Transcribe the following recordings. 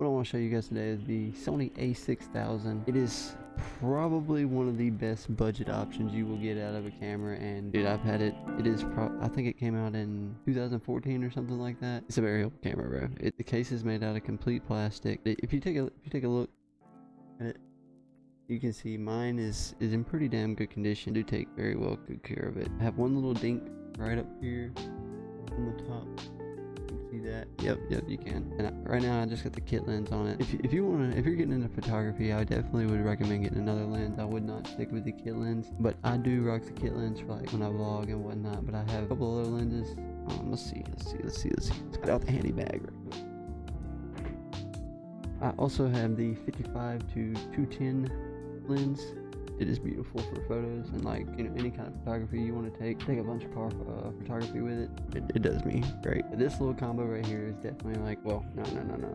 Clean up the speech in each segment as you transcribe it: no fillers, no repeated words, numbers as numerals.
What I want to show you guys today is the Sony A6000. It is probably one of the best budget options you will get out of a camera, and dude, I've had it. It is I think it came out in 2014 or something like that. It's a very old camera, bro. The case is made out of complete plastic. If you take a look at it, you can see mine is in pretty damn good condition. Do take very well good care of it. I have one little dink right up here on the top. See that? Yep, you can. And right now I just got the kit lens on it. If you're getting into photography, I definitely would recommend getting another lens. I would not stick with the kit lens, but I do rock the kit lens for like when I vlog and whatnot. But I have a couple other lenses. Let's see. Let's get out the handy bag right quick. I also have the 55 to 210 lens. It is beautiful for photos and, like, you know, any kind of photography you want to take a bunch of car photography with it. It does me great. But this little combo right here is definitely like, well, no,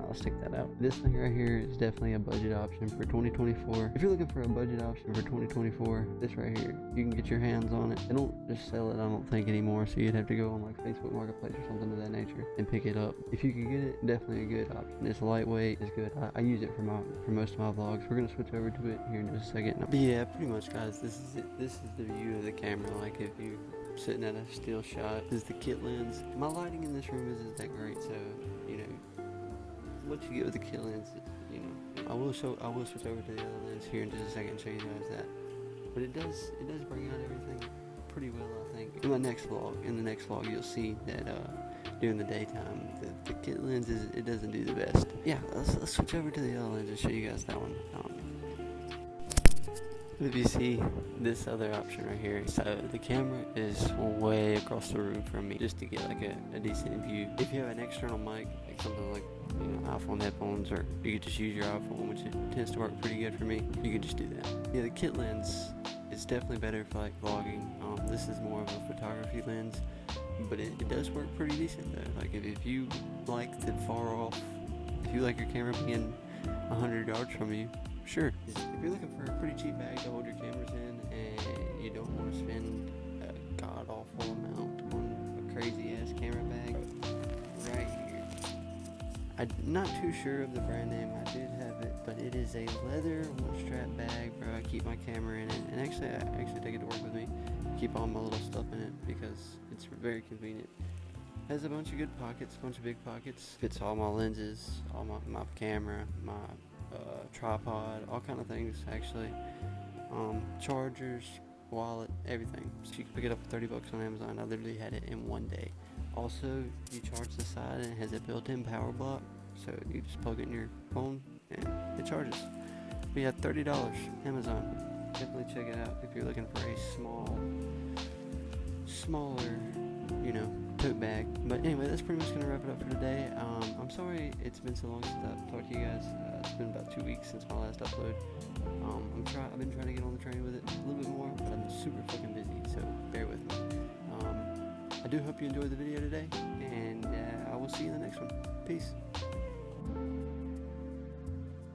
I'll stick that out. This thing right here is definitely a budget option for 2024. If you're looking for a budget option for 2024, this right here, you can get your hands on it. They don't just sell it, I don't think, anymore, so you'd have to go on like Facebook Marketplace or something of that nature and pick it up. If you can get it, definitely a good option. It's lightweight, it's good. I use it for most of my vlogs. We're gonna switch over to it here in just a second. But yeah, pretty much, guys, this is it. This is the view of the camera. Like, if you're sitting at a still shot, this is the kit lens. My lighting in this room isn't that great, so, you know, what you get with the kit lens, you know, I will switch over to the other lens here in just a second and show you guys that. But it does bring out everything pretty well, I think. In the next vlog, you'll see that during the daytime, the kit lens it doesn't do the best. Yeah, let's switch over to the other lens and show you guys that one. If you see this other option right here, so the camera is way across the room from me just to get like a decent view. If you have an external mic, like something like, you know, iPhone headphones, or you could just use your iPhone, which it tends to work pretty good for me, you could just do that. Yeah, the kit lens is definitely better for like vlogging. This is more of a photography lens, but it does work pretty decent though. Like, if you like the far off, if you like your camera being 100 yards from you, sure. If you're looking for a pretty cheap bag to hold your cameras in and you don't want to spend a god-awful amount on a crazy-ass camera bag, right here. I'm not too sure of the brand name. I did have it, but it is a leather one-strap bag, bro. I keep my camera in it, and I actually take it to work with me. Keep all my little stuff in it because it's very convenient. Has a bunch of good pockets, bunch of big pockets. Fits all my lenses, all my camera, my tripod, all kind of things actually. Chargers, wallet, everything. So you can pick it up for 30 bucks on Amazon. I literally had it in one day. Also, you charge the side and it has a built-in power block, so you just plug it in your phone and it charges. We had $30 Amazon. Definitely check it out if you're looking for a smaller, you know, tote bag. But anyway, that's pretty much gonna wrap it up for today. I'm sorry it's been so long since I've talked to you guys. It's been about 2 weeks since my last upload. I've been trying to get on the train with it a little bit more, but I've been super fucking busy, so bear with me. I do hope you enjoyed the video today, and I will see you in the next one. Peace.